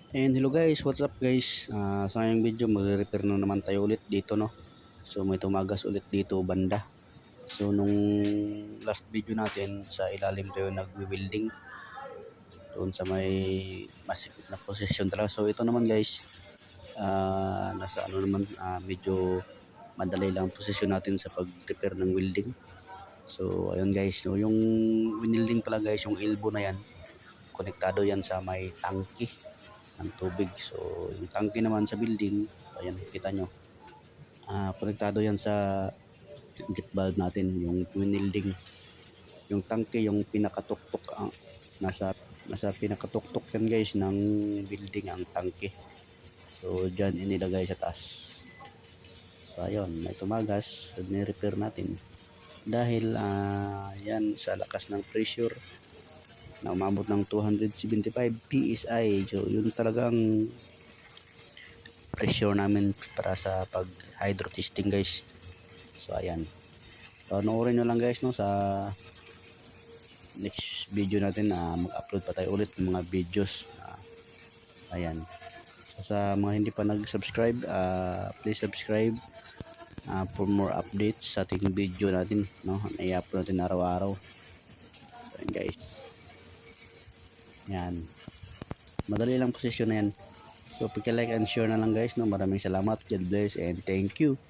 And hello guys, what's up guys? Sa ngayong video magre-repair na naman tayo ulit dito, no. So may tumagas ulit dito banda. So nung last video natin sa ilalim tayo nagwi-welding doon sa may masikip na position talaga. So ito naman guys, nasa ano naman, medyo madali lang posisyon natin sa pag-repair ng welding. So ayun guys, so yung winilding pala guys, yung elbow na yan, konektado yan sa may tangke ng tubig. So yung tangke naman sa building, ayan kita nyo, konektado yan sa inlet valve natin, yung winilding. Yung tangke, yung pinakatuktok, nasa pinakatuktok yan guys ng building ang tangke. So dyan inilagay sa taas. So ayun, may tumagas, so ni-repair natin dahil yan sa lakas ng pressure na umabot ng 275 PSI. So yun talagang pressure namin para sa pag hydro testing guys. So ayan, panoorin nyo lang guys, no, sa next video natin na mag-upload pa tayo ulit ng mga videos. Ayan, so sa mga hindi pa nag-subscribe, please subscribe for more updates sa ating video natin, no, na i-upload natin araw-araw. So ayan guys, yan, madali lang posisyon na yan. So pagka-like and share na lang guys, no. Maraming salamat, God bless and thank you.